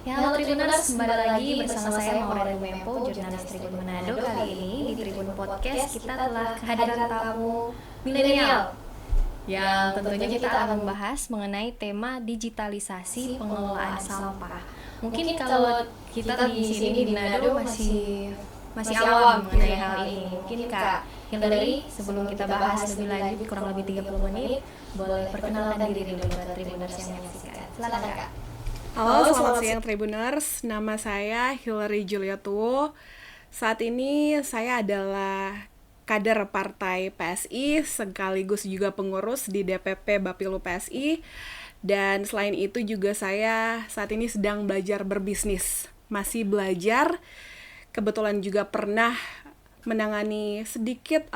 Ya, halo Tribuners, kembali lagi bersama saya Maura Mempo, jurnalis Tribun Manado. Kali ini di Tribun Podcast kita telah kehadiran tamu milenial yang tentunya kita akan membahas mengenai tema digitalisasi pengelolaan sampah. Mungkin kalau kita di sini di Manado masih awam mengenai hal ini. Mungkin Kak Hillary, sebelum kita bahas lebih lanjut kurang lebih 30 menit, boleh perkenalkan diri dulu buat Tribuners yang menyaksikan. Silakan Kak. Halo, selamat siang Tribuners. Nama saya Hillary Juliatuwo. Saat ini saya adalah kader partai PSI sekaligus juga pengurus di DPP Bapilu PSI. Dan selain itu juga saya saat ini sedang belajar berbisnis. Masih belajar, kebetulan juga pernah menangani sedikit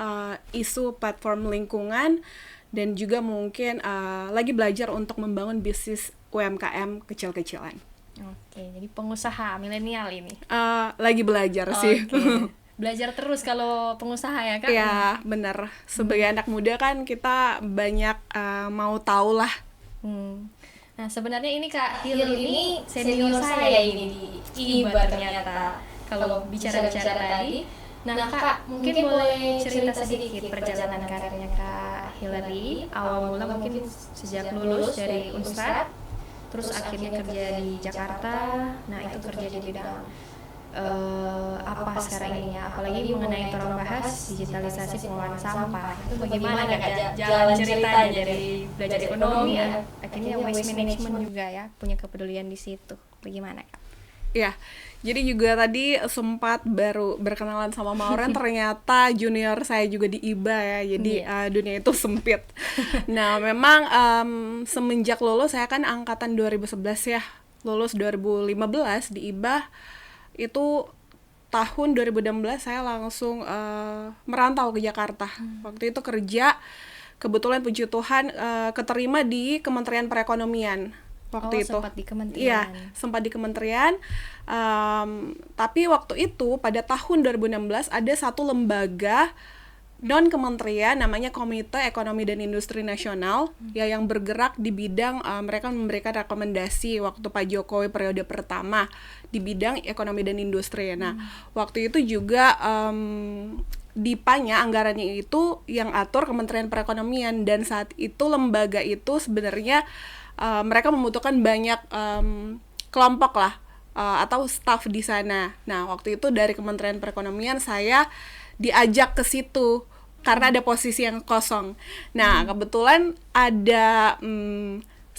isu platform lingkungan dan juga mungkin lagi belajar untuk membangun bisnis UMKM kecil-kecilan. Oke, jadi pengusaha milenial ini. Lagi belajar sih. Belajar terus kalau pengusaha ya Kak? Ya, benar. Sebagai anak muda kan kita banyak mau tahu lah. Nah, sebenarnya ini Kak Hil ini senior saya ini di IBA ternyata. Kalau bicara-bicara tadi. Nah, Kak, mungkin boleh cerita sedikit perjalanan karirnya Kak Hillary. Awal mula mungkin sejak lulus dari Unstad, terus akhirnya kerja di Jakarta. Nah, itu kerja di bidang apa sekarang ini ya, apalagi mengenai orang bahas digitalisasi pengelolaan sampah. Itu bagaimana Kak jalan ceritanya dari belajar ekonomi ya, akhirnya waste management juga ya, punya kepedulian di situ. Bagaimana Kak? Ya, jadi juga tadi sempat baru berkenalan sama Maura, ternyata junior saya juga di IBA ya, jadi dunia itu sempit. Nah, memang semenjak lulus, saya kan angkatan 2011 ya, lulus 2015 di IBA, itu tahun 2016 saya langsung merantau ke Jakarta. Waktu itu kerja, kebetulan puji Tuhan keterima di Kementerian Perekonomian. Waktu itu sempat di kementerian. Iya, sempat di kementerian. Tapi waktu itu pada tahun 2016 ada satu lembaga non kementerian namanya Komite Ekonomi dan Industri Nasional ya, yang bergerak di bidang mereka memberikan rekomendasi waktu Pak Jokowi periode pertama di bidang ekonomi dan industri. Nah, waktu itu juga DIPA-nya, anggarannya itu yang atur Kementerian Perekonomian, dan saat itu lembaga itu sebenarnya mereka membutuhkan banyak kelompok lah atau staf di sana. Nah, waktu itu dari Kementerian Perekonomian saya diajak ke situ karena ada posisi yang kosong. Nah, kebetulan ada 19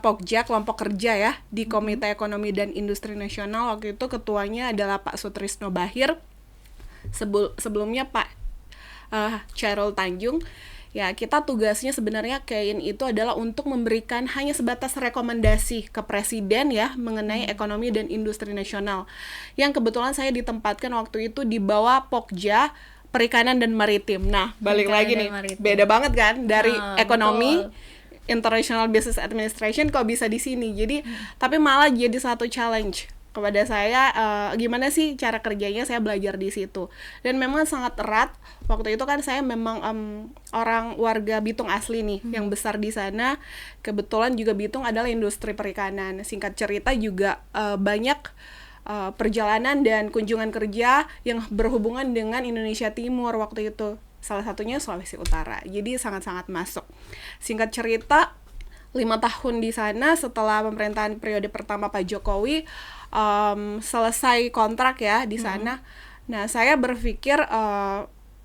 Pokja, kelompok kerja ya, di Komite Ekonomi dan Industri Nasional. Waktu itu ketuanya adalah Pak Sutrisno Bahir, sebelumnya Pak Chairul Tanjung. Ya, kita tugasnya sebenarnya KAIN itu adalah untuk memberikan hanya sebatas rekomendasi ke Presiden ya mengenai ekonomi dan industri nasional. Yang kebetulan saya ditempatkan waktu itu di bawah Pokja Perikanan dan Maritim. Nah, balik lagi nih, beda banget kan dari ekonomi, International Business Administration kok bisa di sini. Jadi, tapi malah jadi satu challenge kepada saya, gimana sih cara kerjanya, saya belajar di situ. Dan memang sangat erat. Waktu itu kan saya memang orang warga Bitung asli nih, yang besar di sana. Kebetulan juga Bitung adalah industri perikanan. Singkat cerita juga banyak perjalanan dan kunjungan kerja yang berhubungan dengan Indonesia Timur waktu itu. Salah satunya Sulawesi Utara. Jadi sangat-sangat masuk. Singkat cerita, 5 tahun di sana setelah pemerintahan periode pertama Pak Jokowi selesai kontrak ya di sana. Nah, saya berpikir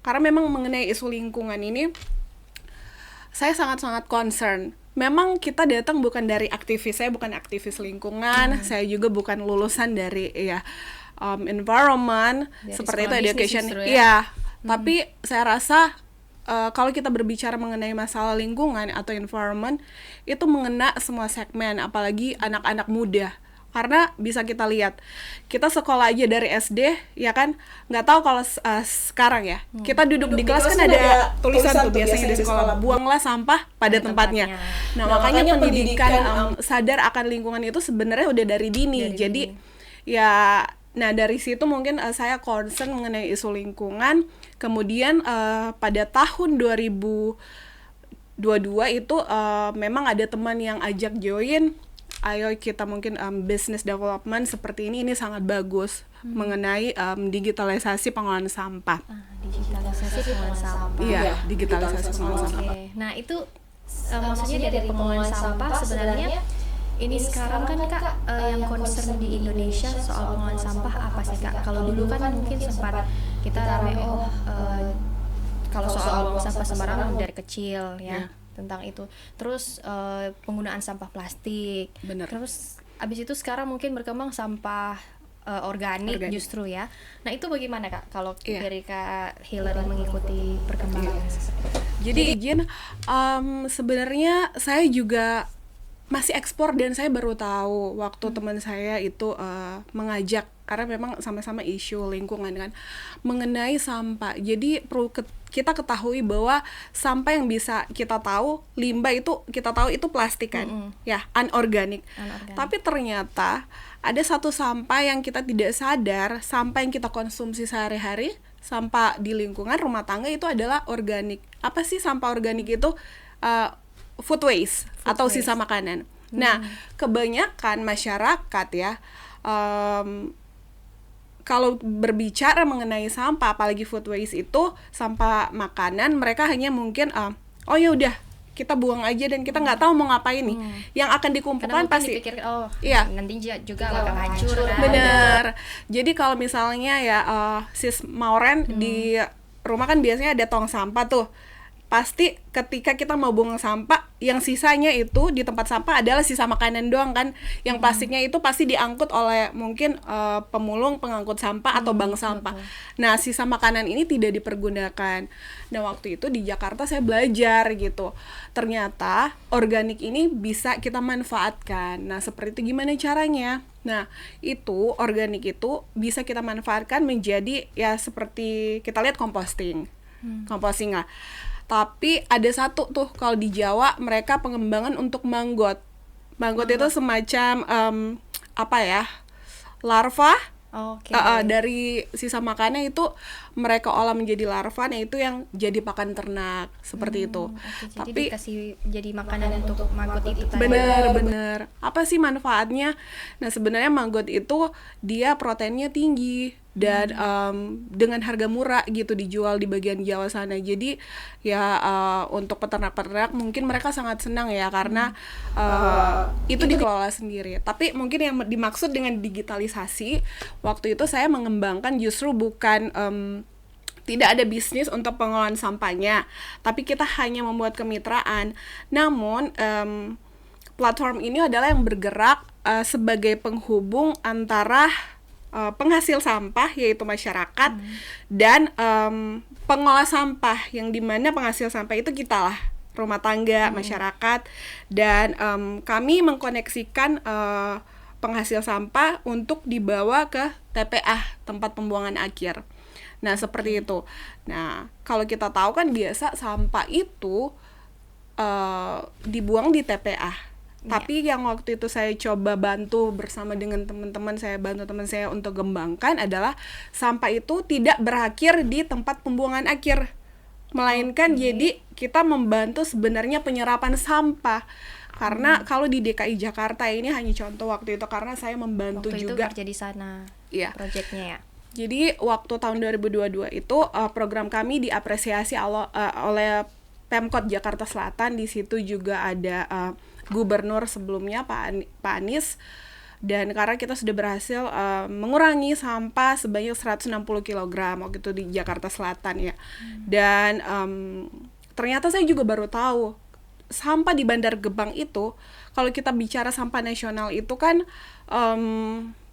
karena memang mengenai isu lingkungan ini saya sangat-sangat concern. Memang kita datang bukan dari aktivis, saya bukan aktivis lingkungan, saya juga bukan lulusan dari environment dari seperti itu, education. Iya, tapi saya rasa kalau kita berbicara mengenai masalah lingkungan atau environment, itu mengena semua segmen, apalagi anak-anak muda. Karena bisa kita lihat, kita sekolah aja dari SD, ya kan, nggak tahu kalau sekarang ya, kita duduk di kelas kan ada tulisan tuh biasanya di sekolah, buanglah sampah pada tempatnya. Nah, makanya pendidikan sadar akan lingkungan itu sebenarnya udah dari dini. Jadi ya, nah dari situ mungkin saya concern mengenai isu lingkungan. Kemudian pada tahun 2022 itu memang ada teman yang ajak join ayo kita mungkin business development seperti ini sangat bagus mengenai digitalisasi pengelolaan sampah. Digitalisasi pengelolaan sampah. Iya, digitalisasi pengelolaan sampah. Oke. Nah, itu maksudnya dari pengelolaan sampah sebenarnya ini sekarang kan Kak yang concern di Indonesia soal pengelolaan sampah apa sih Kak? Kalau dulu kan mungkin sempat kita rame kalau soal buang sampah sembarangan dari kecil ya. Tentang itu. Terus penggunaan sampah plastik. Bener. Terus abis itu sekarang mungkin berkembang sampah organik justru ya. Nah, itu bagaimana Kak kalau dari Kak Hillary mengikuti perkembangan? Jadi izin sebenarnya saya juga masih ekspor dan saya baru tahu waktu teman saya itu mengajak, karena memang sama-sama isu lingkungan kan mengenai sampah. Jadi perlu kita ketahui bahwa sampah yang bisa kita tahu, limbah itu kita tahu itu plastik kan, ya anorganik. Tapi ternyata ada satu sampah yang kita tidak sadar, sampah yang kita konsumsi sehari-hari, sampah di lingkungan rumah tangga itu adalah organik. Apa sih sampah organik itu? Food waste atau sisa makanan. Nah, kebanyakan masyarakat ya, kalau berbicara mengenai sampah, apalagi food waste itu sampah makanan, mereka hanya mungkin oh ya udah kita buang aja dan kita nggak tahu mau ngapain nih. Yang akan dikumpulkan pasti dipikir, nanti juga akan hancur kan. Bener. Jadi kalau misalnya ya sis Mauren di rumah kan biasanya ada tong sampah tuh. Pasti ketika kita mau buang sampah, yang sisanya itu di tempat sampah adalah sisa makanan doang kan. Yang plastiknya itu pasti diangkut oleh mungkin pemulung, pengangkut sampah atau bank sampah. Nah, sisa makanan ini tidak dipergunakan. Nah, waktu itu di Jakarta saya belajar gitu. Ternyata organik ini bisa kita manfaatkan. Nah, seperti itu gimana caranya? Nah, itu organik itu bisa kita manfaatkan menjadi ya seperti kita lihat composting. Composting lah. Tapi ada satu tuh kalau di Jawa mereka pengembangan untuk manggot. Manggot itu semacam larva. Dari sisa makannya itu mereka olah menjadi larva, nah itu yang jadi pakan ternak seperti itu. Tapi jadi dikasih jadi makanan untuk manggot itu tadi. Bener. Apa sih manfaatnya? Nah, sebenarnya manggot itu dia proteinnya tinggi dan dengan harga murah gitu dijual di bagian Jawa sana. Jadi ya untuk peternak-peternak mungkin mereka sangat senang ya karena itu dikelola sendiri. Tapi mungkin yang dimaksud dengan digitalisasi waktu itu saya mengembangkan justru bukan tidak ada bisnis untuk pengelolaan sampahnya, tapi kita hanya membuat kemitraan. Namun platform ini adalah yang bergerak sebagai penghubung antara penghasil sampah yaitu masyarakat dan pengolah sampah, yang dimana penghasil sampah itu kita lah, rumah tangga, masyarakat, dan kami mengkoneksikan penghasil sampah untuk dibawa ke TPA, tempat pembuangan akhir. Nah, seperti itu. Nah, kalau kita tahu kan biasa sampah itu dibuang di TPA. Tapi yang waktu itu saya coba bantu bersama dengan teman-teman saya, bantu teman saya untuk kembangkan adalah sampah itu tidak berakhir di tempat pembuangan akhir, melainkan jadi kita membantu sebenarnya penyerapan sampah. Karena kalau di DKI Jakarta ini hanya contoh waktu itu karena saya membantu waktu juga. Waktu itu kerja di sana, proyeknya ya. Jadi waktu tahun 2022 itu program kami diapresiasi oleh Pemkot Jakarta Selatan. Di situ juga ada gubernur sebelumnya Pak Anies, dan karena kita sudah berhasil mengurangi sampah sebanyak 160 kg waktu itu di Jakarta Selatan ya. Dan ternyata saya juga baru tahu sampah di Bandar Gebang itu, kalau kita bicara sampah nasional itu kan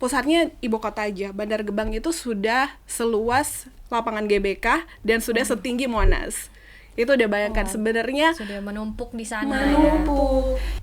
pusatnya ibu kota aja. Bandar Gebang itu sudah seluas lapangan GBK dan sudah setinggi Monas. Itu udah bayangkan sebenarnya sudah menumpuk di sana.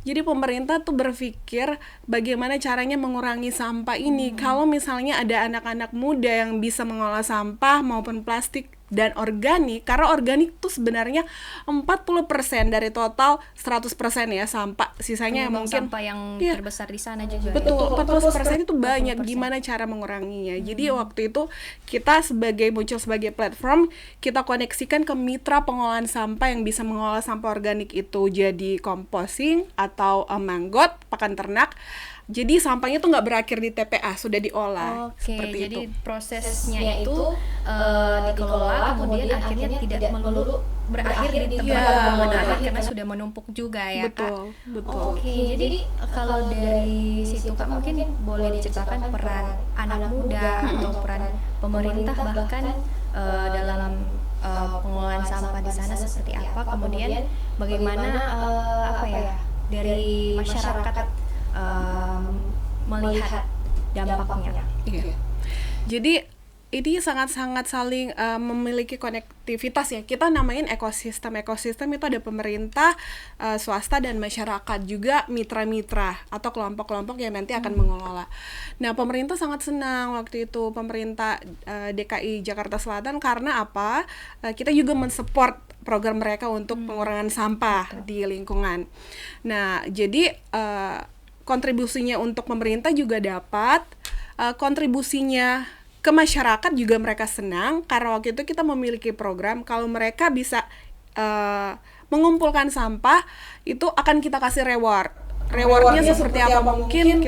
Jadi pemerintah tuh berpikir bagaimana caranya mengurangi sampah ini. Kalau misalnya ada anak-anak muda yang bisa mengolah sampah maupun plastik dan organik, karena organik tuh sebenarnya 40% dari total 100% ya sampah, sisanya Penyumbang mungkin sampah yang iya. terbesar di sana juga. Betul, 40% itu banyak. 40%. Gimana cara menguranginya? Jadi waktu itu kita muncul sebagai platform, kita koneksikan ke mitra pengolahan sampah yang bisa mengolah sampah organik itu jadi composting atau manggot, pakan ternak. Jadi sampahnya tuh nggak berakhir di TPA, sudah diolah. Oke, Seperti jadi itu. prosesnya itu dikelola, kemudian akhirnya tidak melulu berakhir di tempat Iya. pembuangan akhir karena sudah menumpuk juga ya, Betul, Kak. betul. Oke, jadi kalau dari situ Kak mungkin boleh diceritakan peran anak muda atau peran pemerintah bahkan dalam pengolahan sampah di sana seperti apa, kemudian bagaimana apa ya dari masyarakat melihat dampaknya. Iya. Jadi ini sangat-sangat saling memiliki konektivitas ya. Kita namain ekosistem. Ekosistem itu ada pemerintah, swasta dan masyarakat, juga mitra-mitra atau kelompok-kelompok yang nanti akan mengelola. Nah, pemerintah sangat senang waktu itu, pemerintah DKI Jakarta Selatan, karena apa? Kita juga mensupport program mereka untuk pengurangan sampah di lingkungan. Nah, jadi kontribusinya untuk pemerintah juga dapat, kontribusinya ke masyarakat juga mereka senang, karena waktu itu kita memiliki program kalau mereka bisa mengumpulkan sampah, itu akan kita kasih reward. Rewardnya seperti apa? Mungkin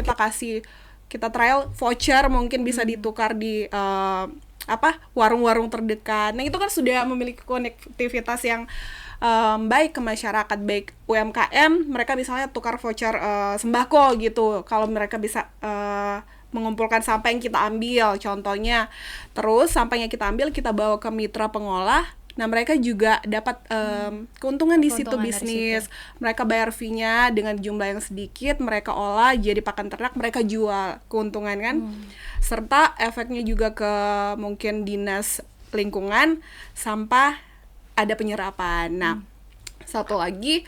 kita trial voucher, mungkin bisa ditukar di warung-warung terdekat. Nah, itu kan sudah memiliki konektivitas yang baik ke masyarakat, baik UMKM, mereka misalnya tukar voucher sembako gitu, kalau mereka bisa mengumpulkan sampah yang kita ambil, contohnya. Terus sampahnya kita ambil, kita bawa ke mitra pengolah. Nah, mereka juga dapat keuntungan di situ bisnis. Mereka bayar fee-nya dengan jumlah yang sedikit, mereka olah jadi pakan ternak, mereka jual, keuntungan kan. Serta efeknya juga ke mungkin dinas lingkungan, sampah ada penyerapan. Nah, satu lagi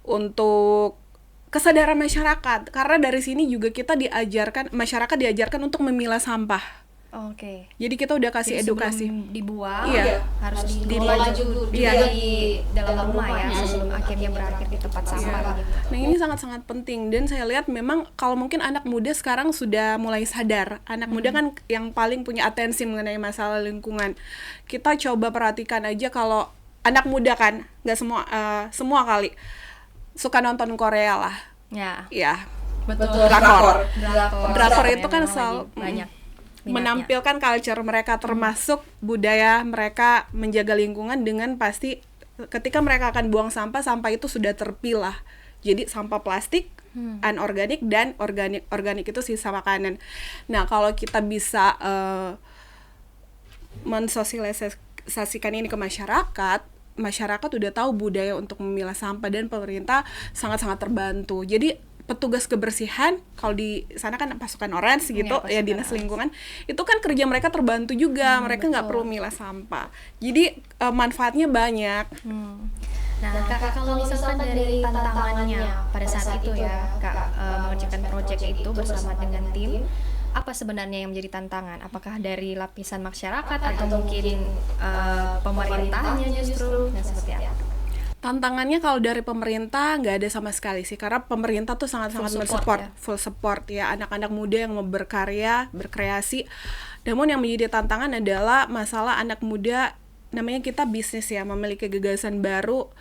untuk kesadaran masyarakat, karena dari sini juga masyarakat diajarkan untuk memilah sampah. Oke. Jadi kita udah kasih Jadi edukasi. sebelum dibuang harus dikelola dikelola di dalam rumah ya, sebelum akhirnya berakhir di tempat sampah. Nah, ini sangat-sangat penting, dan saya lihat memang kalau mungkin anak muda sekarang sudah mulai sadar. Anak muda kan yang paling punya atensi mengenai masalah lingkungan. Kita coba perhatikan aja, kalau anak muda kan nggak semua kali suka nonton Korea lah. Ya. Betul. Drakor itu kan selalu banyak menampilkan culture mereka, termasuk budaya mereka menjaga lingkungan dengan pasti ketika mereka akan buang sampah itu sudah terpilah. Jadi sampah plastik, anorganik, dan organik itu sisa makanan. Nah, kalau kita bisa mensosialisasikan ini ke masyarakat udah tahu budaya untuk memilah sampah, dan pemerintah sangat-sangat terbantu. Jadi petugas kebersihan, kalau di sana kan pasukan orange gitu ya, dinas lingkungan, itu kan kerja mereka terbantu juga, mereka nggak perlu milah sampah. Jadi manfaatnya banyak. Nah, Kak, kalau misalkan dari tantangannya pada saat itu ya, Kak, mengerjakan proyek itu bersama dengan tim, apa sebenarnya yang menjadi tantangan? Apakah dari lapisan masyarakat atau mungkin pemerintahnya justru? Nah, seperti apa? Tantangannya kalau dari pemerintah nggak ada sama sekali sih, karena pemerintah tuh sangat-sangat mensupport, full support ya anak-anak muda yang mau berkreasi. Namun yang menjadi tantangan adalah masalah anak muda, namanya kita bisnis ya, memiliki gagasan baru.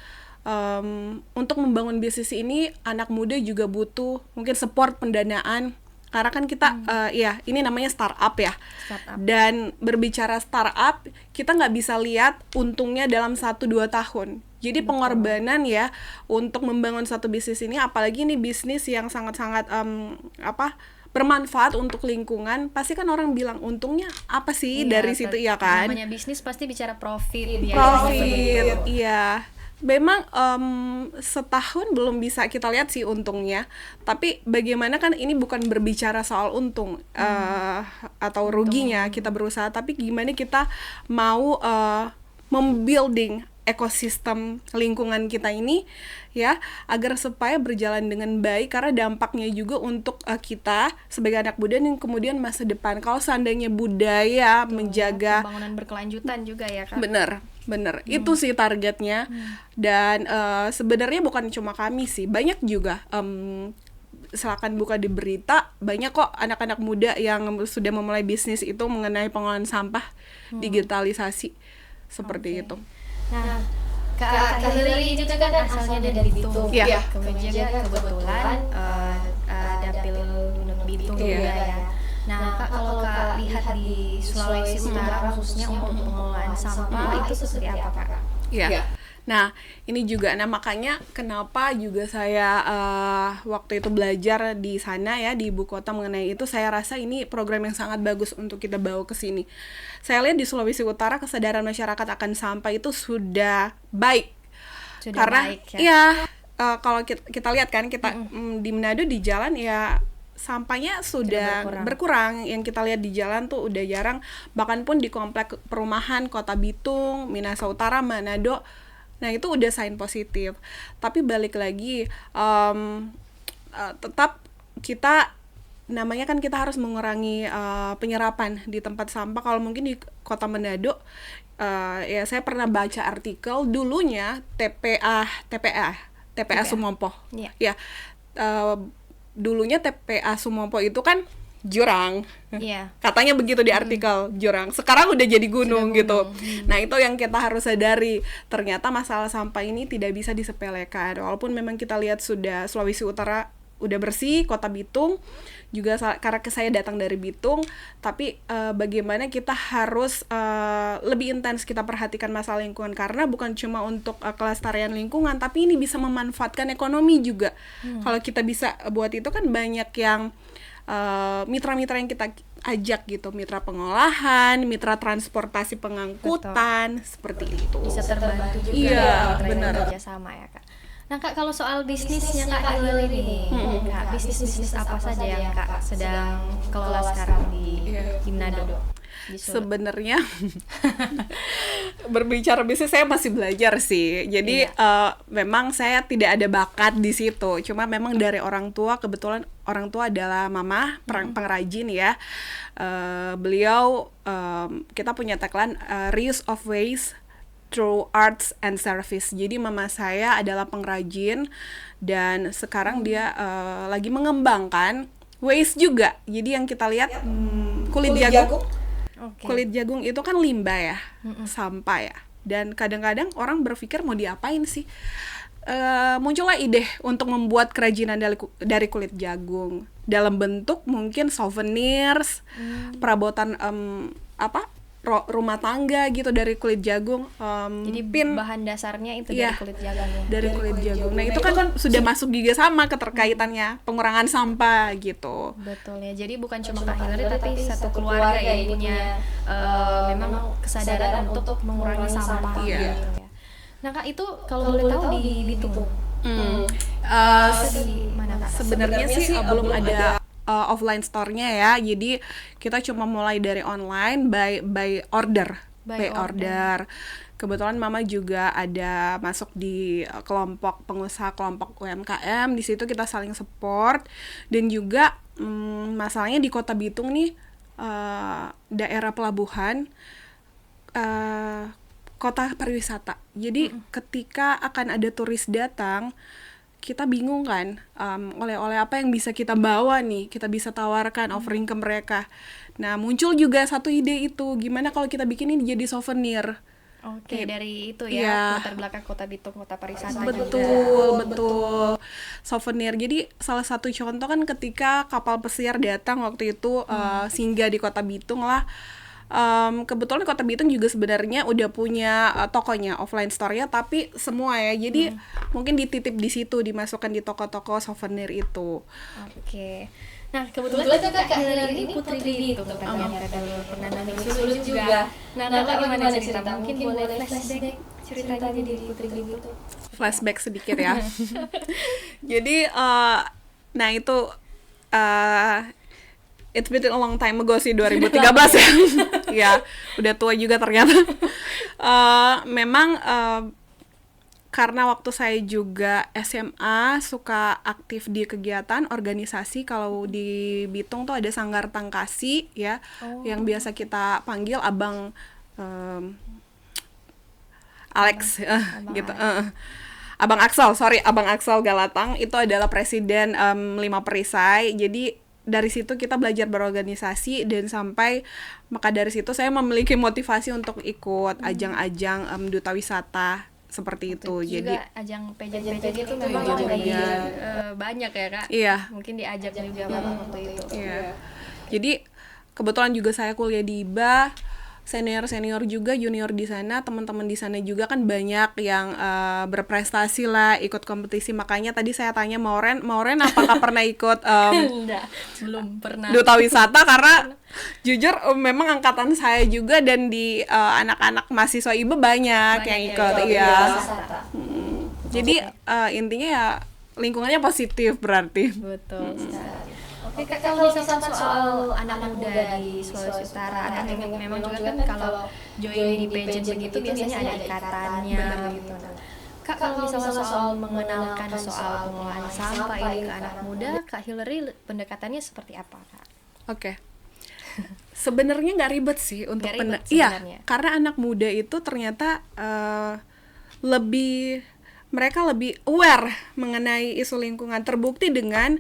Untuk membangun bisnis ini, anak muda juga butuh mungkin support pendanaan. Karena kan kita, ini namanya startup ya. Dan berbicara startup, kita nggak bisa lihat untungnya dalam 1-2 tahun. Jadi pengorbanan ya untuk membangun satu bisnis ini, apalagi ini bisnis yang sangat-sangat bermanfaat untuk lingkungan, pasti kan orang bilang untungnya apa sih dari situ, ya kan? Namanya bisnis pasti bicara profit. Iya. Memang setahun belum bisa kita lihat sih untungnya, tapi bagaimana kan ini bukan berbicara soal untung atau ruginya kita berusaha, tapi gimana kita mau membuilding ekosistem lingkungan kita ini ya, agar supaya berjalan dengan baik, karena dampaknya juga untuk kita sebagai anak muda yang kemudian masa depan. Kalau seandainya budaya menjaga pembangunan berkelanjutan juga ya Kak. Bener, itu sih targetnya. Dan sebenarnya bukan cuma kami sih, banyak juga silakan buka di berita, banyak kok anak-anak muda yang sudah memulai bisnis itu mengenai pengolahan sampah, digitalisasi seperti itu. Nah, Kak Hillary itu kan asalnya dari Bitung. Iya. Kemudian kebetulan dapil Unut Bitung juga ya. Nah, Kak, kalau Kak lihat di Sulawesi Utara khususnya untuk pengelolaan sampah itu seperti apa, Kak? Iya. Nah, ini juga, nah makanya kenapa juga saya waktu itu belajar di sana ya, di ibu kota mengenai itu, saya rasa ini program yang sangat bagus untuk kita bawa ke sini. Saya lihat di Sulawesi Utara kesadaran masyarakat akan sampah itu sudah baik. Karena baik, ya, kalau kita lihat kan, kita di Manado di jalan ya sampahnya sudah berkurang. Yang kita lihat di jalan tuh udah jarang, bahkan pun di komplek perumahan Kota Bitung, Minahasa Utara, Manado. Nah itu udah sign positif. Tapi balik lagi, tetap kita, namanya kan kita harus mengurangi penyerapan di tempat sampah. Kalau mungkin di Kota Manado, ya saya pernah baca artikel dulunya TPA Sumompo. Ya, dulunya TPA Sumompo itu kan jurang. Katanya begitu di artikel, jurang. Sekarang udah jadi gunung gitu. Nah, itu yang kita harus sadari. Ternyata masalah sampah ini tidak bisa disepelekan. Walaupun memang kita lihat sudah Sulawesi Utara udah bersih, Kota Bitung juga, karena saya datang dari Bitung, tapi bagaimana kita harus lebih intens kita perhatikan masalah lingkungan, karena bukan cuma untuk kelestarian lingkungan, tapi ini bisa memanfaatkan ekonomi juga. Kalau kita bisa buat itu kan banyak yang mitra-mitra yang kita ajak gitu, mitra pengolahan, mitra transportasi pengangkutan. Betul. Seperti itu. Bisa terbantu juga. Iya, benar. Kerjasama ya Kak. Nah Kak, kalau soal bisnisnya Kak Hillary ini, Kak, bisnis apa saja yang Kak sedang kelola sekarang di Manado? Sebenarnya berbicara bisnis saya masih belajar sih. Jadi memang saya tidak ada bakat di situ. Cuma memang dari orang tua, kebetulan orang tua adalah mama pengrajin ya. Beliau, kita punya tagline reuse of waste through arts and service. Jadi mama saya adalah pengrajin dan sekarang dia lagi mengembangkan waste juga. Jadi yang kita lihat kulit jagung. Kulit jagung itu kan limbah ya, sampah ya. Dan kadang-kadang orang berpikir mau diapain sih? Muncullah ide untuk membuat kerajinan dari kulit jagung dalam bentuk mungkin souvenirs, perabotan rumah tangga gitu dari kulit jagung. Jadi bahan dasarnya itu dari kulit jagung. Dari kulit jagung. Nah, itu kan sudah masuk juga sama keterkaitannya pengurangan sampah gitu. Betul ya. Jadi bukan cuma Kak Hillary tapi satu keluarga yang punya memang kesadaran untuk mengurangi sampah gitu ya. Nah Kak, itu kalau boleh tahu di Bitung. Mana Kak? Sebenarnya sih belum ada offline store-nya ya. Jadi kita cuma mulai dari online by order. Kebetulan mama juga ada masuk di kelompok pengusaha, kelompok UMKM. Di situ kita saling support. Dan juga masalahnya di Kota Bitung nih, daerah pelabuhan, kota pariwisata. Jadi ketika akan ada turis datang, kita bingung kan, oleh-oleh apa yang bisa kita bawa nih, kita bisa tawarkan, offering ke mereka. Nah, muncul juga satu ide itu, gimana kalau kita bikin ini jadi souvenir. Oke, dari itu ya, latar belakang Kota Bitung, kota pariwisata betul. Souvenir. Jadi salah satu contoh kan ketika kapal pesiar datang waktu itu singgah di Kota Bitung lah. Kebetulan Kota Bitung juga sebenarnya udah punya tokonya, offline store-nya, tapi semua ya. Jadi mungkin dititip di situ, dimasukkan di toko-toko souvenir itu. Oke. Nah, kebetulan Kak Hillary ini putri Bitung ternyata dulu pernah nami Sulut juga. Nah, Kak gimana cerita? Mungkin boleh flashback ceritanya di putri Bitung. Flashback sedikit ya. Jadi nah itu it's been a long time ago sih, 2013 ya. Ya, udah tua juga ternyata. Memang karena waktu saya juga SMA suka aktif di kegiatan organisasi. Kalau di Bitung tuh ada Sanggar Tangkasi ya, yang biasa kita panggil Abang Alex gitu. Abang Axel Galatang itu adalah presiden 5 perisai. Jadi dari situ kita belajar berorganisasi, dan sampai maka dari situ saya memiliki motivasi untuk ikut ajang-ajang duta wisata seperti itu. Juga Jadi ajang pageant itu memang Pageant, lagi iya. banyak ya Kak. Iya. Mungkin diajak juga Bapak waktu itu. Iya. Jadi kebetulan juga saya kuliah di IBA, senior juga junior di sana, teman-teman di sana juga kan banyak yang berprestasi lah, ikut kompetisi. Makanya tadi saya tanya Mauren apakah pernah ikut Enggak, belum pernah. duta wisata, karena jujur memang angkatan saya juga, dan di anak-anak mahasiswa IBA banyak yang ikut. Iya. Jadi intinya ya lingkungannya positif berarti. Betul sekali. Oke Kak, kalau misalkan soal anak muda di Sulawesi Utara, ada memang juga kan kalau join di pageant begitu biasanya ada ikatannya gitu. Kak, kalau misalnya soal mengenalkan soal pengelolaan sampah ini ke anak muda, Kak Hillary pendekatannya seperti apa Kak? Oke. Sebenarnya nggak ribet sih untuk Nggak ribet iya, sebenarnya. karena anak muda itu ternyata mereka lebih aware mengenai isu lingkungan. Terbukti dengan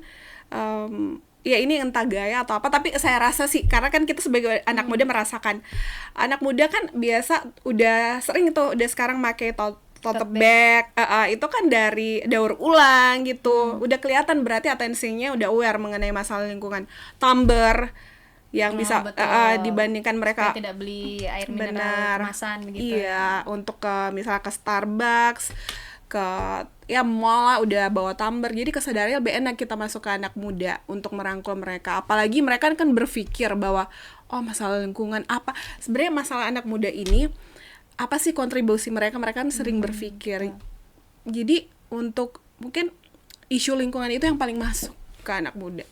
ya ini entah gaya atau apa, tapi saya rasa sih, karena kan kita sebagai anak muda merasakan, anak muda kan biasa udah sering tuh, udah sekarang pakai tote bag, itu kan dari daur ulang gitu, udah kelihatan berarti atensinya udah aware mengenai masalah lingkungan. Tumbler yang bisa dibandingkan mereka supaya tidak beli air mineral benar kemasan begitu. Iya, untuk misalnya ke Starbucks, ke ya mall lah, udah bawa tumbler. Jadi kesadarannya lebih enak kita masuk ke anak muda untuk merangkul mereka. Apalagi mereka kan berpikir bahwa masalah lingkungan apa. Sebenarnya masalah anak muda ini apa sih kontribusi mereka kan sering berpikir. Jadi untuk mungkin isu lingkungan itu yang paling masuk ke anak muda.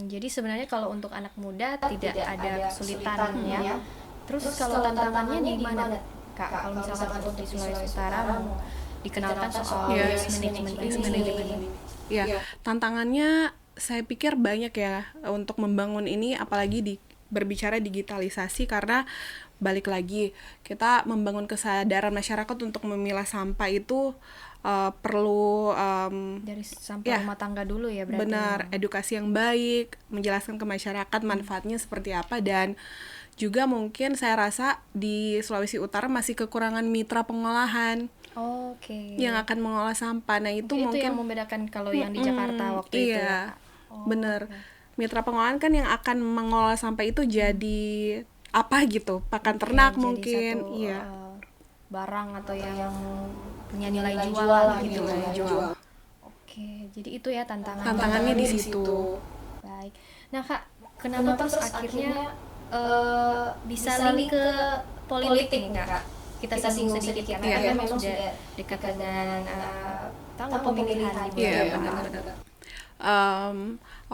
Jadi sebenarnya kalau untuk anak muda tidak ada kesulitan ya. Terus kalau tantangannya di mana Kak? Kalau misalkan untuk di Sulawesi Utara mau dikenalkan soal waste management. Ya, tantangannya saya pikir banyak ya untuk membangun ini, apalagi berbicara digitalisasi, karena balik lagi kita membangun kesadaran masyarakat untuk memilah sampah itu perlu dari sampah rumah tangga dulu ya berarti. Benar, edukasi yang baik, menjelaskan ke masyarakat manfaatnya seperti apa, dan juga mungkin saya rasa di Sulawesi Utara masih kekurangan mitra pengolahan. Oke. Yang akan mengolah sampah. Nah, itu mungkin yang membedakan kalau yang di Jakarta waktu itu. Iya. Bener. Mitra pengolahan kan yang akan mengolah sampah itu jadi apa gitu? Pakan ternak mungkin. Satu, iya. Barang atau yang punya nilai jual gitu. Nilai jual. Oke, jadi itu ya Tantangannya di situ. Baik. Nah, Kak, kenapa terus akhirnya bisa link ke politik nih, Kak? Kita singgung sedikit karena memang sudah dekat dengan tanggal pemilihan gitu. Iya, benar-benar.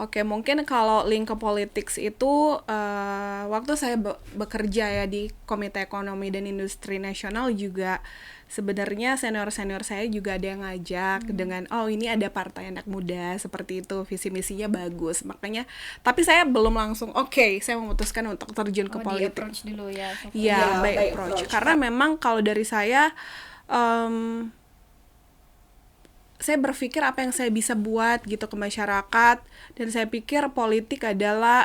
Oke, mungkin kalau link ke politik itu waktu saya bekerja ya di Komite Ekonomi dan Industri Nasional juga, sebenarnya senior-senior saya juga ada yang ngajak dengan ini ada partai anak muda seperti itu, visi misinya bagus, makanya tapi saya belum langsung saya memutuskan untuk terjun ke politik. Approach dulu ya. Iya, by approach. Karena memang kalau dari saya berpikir apa yang saya bisa buat gitu ke masyarakat, dan saya pikir politik adalah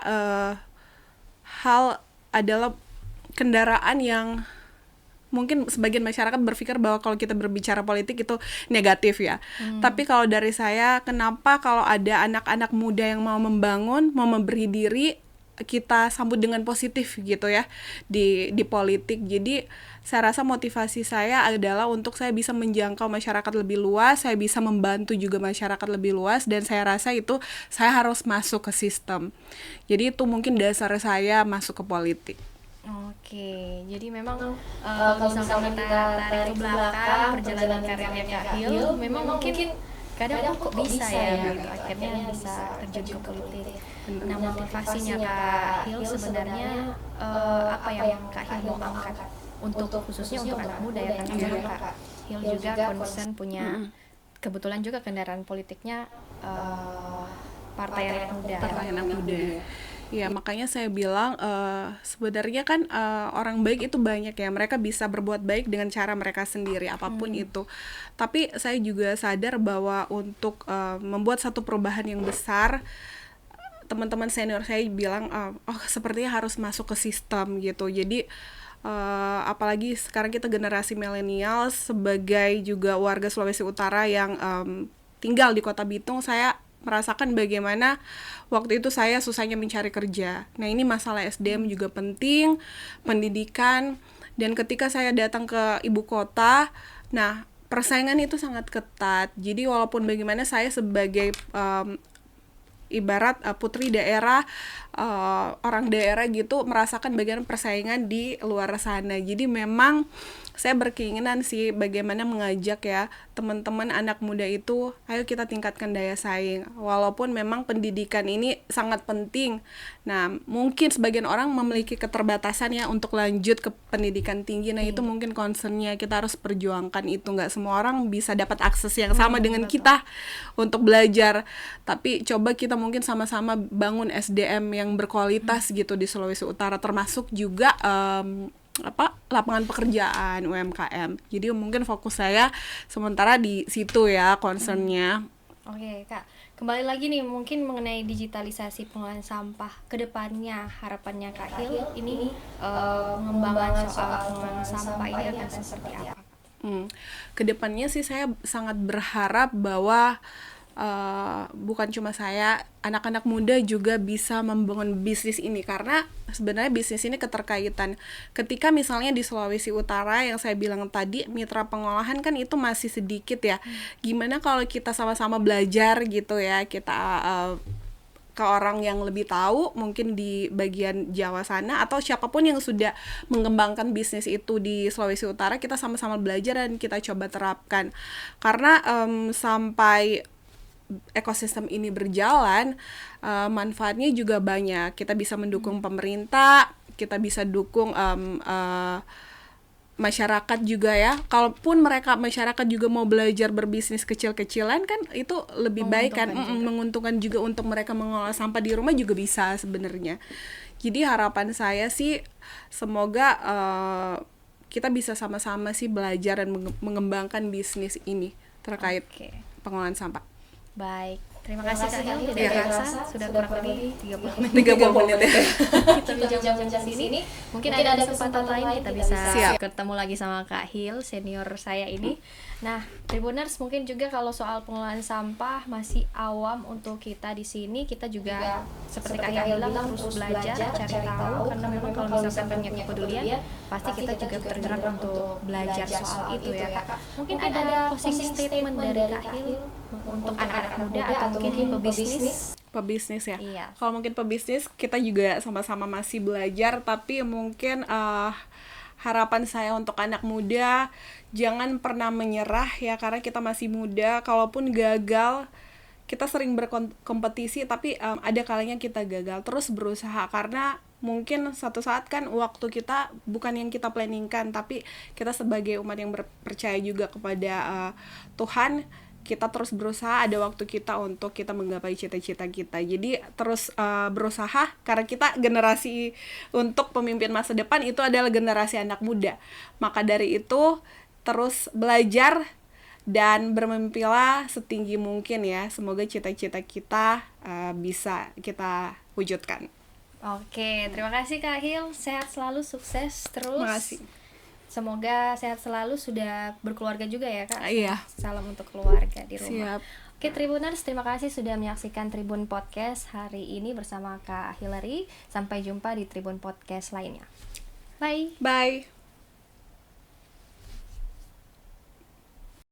kendaraan yang mungkin sebagian masyarakat berpikir bahwa kalau kita berbicara politik itu negatif ya. Tapi kalau dari saya, kenapa kalau ada anak-anak muda yang mau membangun, mau memberi diri, kita sambut dengan positif gitu ya di politik. Jadi saya rasa motivasi saya adalah untuk saya bisa menjangkau masyarakat lebih luas, saya bisa membantu juga masyarakat lebih luas, dan saya rasa itu saya harus masuk ke sistem. Jadi itu mungkin dasar saya masuk ke politik. Oke, jadi memang kalau misalkan kita tarik ke belakang perjalanan karirnya Kak Hil, memang mungkin kadang kok bisa ya gitu, akhirnya bisa terjun ke politik. Nah, motivasinya Kak Hil sebenarnya apa yang Kak Hil mau angkat untuk khususnya untuk anak muda ya kan, karena Kak Hil juga concern punya kebetulan juga kendaraan politiknya partai anak muda. Partai anak muda. Ya, makanya saya bilang sebenarnya kan orang baik itu banyak ya. Mereka bisa berbuat baik dengan cara mereka sendiri, apapun itu. Tapi saya juga sadar bahwa untuk membuat satu perubahan yang besar, teman-teman senior saya bilang, sepertinya harus masuk ke sistem gitu. Jadi apalagi sekarang kita generasi milenial, sebagai juga warga Sulawesi Utara yang tinggal di Kota Bitung, saya merasakan bagaimana waktu itu saya susahnya mencari kerja. Nah, ini masalah SDM juga penting, pendidikan, dan ketika saya datang ke ibu kota, nah persaingan itu sangat ketat. Jadi walaupun bagaimana saya sebagai ibarat putri daerah, orang daerah gitu, merasakan bagaimana persaingan di luar sana. Jadi memang saya berkeinginan sih bagaimana mengajak ya teman-teman anak muda itu, ayo kita tingkatkan daya saing. Walaupun memang pendidikan ini sangat penting. Nah, mungkin sebagian orang memiliki keterbatasan ya untuk lanjut ke pendidikan tinggi. Nah, itu mungkin concernnya, kita harus perjuangkan itu. Nggak semua orang bisa dapat akses yang sama dengan kita untuk belajar. Tapi coba kita mungkin sama-sama bangun SDM yang berkualitas gitu di Sulawesi Utara, termasuk juga lapangan pekerjaan UMKM. Jadi mungkin fokus saya sementara di situ ya concernnya. Oke Kak, kembali lagi nih mungkin mengenai digitalisasi pengolahan sampah ke depannya, harapannya Kak Hil ini pengembangan soal pengolahan sampah ini akan seperti apa? Kedepannya sih saya sangat berharap bahwa bukan cuma saya, anak-anak muda juga bisa membangun bisnis ini, karena sebenarnya bisnis ini keterkaitan. Ketika misalnya di Sulawesi Utara yang saya bilang tadi, mitra pengolahan kan itu masih sedikit ya. Gimana kalau kita sama-sama belajar gitu ya, kita ke orang yang lebih tahu mungkin di bagian Jawa sana, atau siapapun yang sudah mengembangkan bisnis itu di Sulawesi Utara, kita sama-sama belajar dan kita coba terapkan. Karena sampai ekosistem ini berjalan, manfaatnya juga banyak. Kita bisa mendukung pemerintah, kita bisa dukung masyarakat juga ya. Kalaupun masyarakat juga mau belajar berbisnis kecil-kecilan kan itu lebih baik kan, menguntungkan juga untuk mereka mengolah sampah di rumah juga bisa sebenarnya. Jadi harapan saya sih semoga kita bisa sama-sama sih belajar dan mengembangkan bisnis ini terkait pengolahan sampah. Baik, terima kasih Kak Hil, tidak terasa sudah kurang lebih 30 menit ya. Kita bincang-bincang di sini. Mungkin ada kesempatan lain kita bisa ketemu lagi sama Kak Hil, senior saya ini. Nah, Tribuners mungkin juga kalau soal pengelolaan sampah masih awam untuk kita di sini, kita juga seperti Kak Hil bilang terus belajar, cari tahu, karena memang kalau misalkan banyak kepedulian, pasti kita juga tergerak untuk belajar soal itu ya Kak. Mungkin ada closing statement dari Kak Hil untuk anak-anak muda atau mungkin pebisnis ya. Iya. Kalau mungkin pebisnis kita juga sama-sama masih belajar, tapi mungkin harapan saya untuk anak muda jangan pernah menyerah ya, karena kita masih muda. Kalaupun gagal, kita sering berkompetisi, tapi ada kalanya kita gagal, terus berusaha, karena mungkin satu saat kan waktu kita bukan yang kita planningkan, tapi kita sebagai umat yang percaya juga kepada Tuhan, kita terus berusaha, ada waktu kita untuk kita menggapai cita-cita kita. Jadi terus berusaha, karena kita generasi untuk pemimpin masa depan itu adalah generasi anak muda. Maka dari itu terus belajar dan bermimpilah setinggi mungkin ya. Semoga cita-cita kita bisa kita wujudkan. Oke, terima kasih Kak Hil, sehat selalu, sukses terus. Terima kasih. Semoga sehat selalu, sudah berkeluarga juga ya Kak. Iya. Salam untuk keluarga di rumah. Siap. Oke Tribuners, terima kasih sudah menyaksikan Tribun Podcast hari ini bersama Kak Hillary. Sampai jumpa di Tribun Podcast lainnya. Bye. Bye.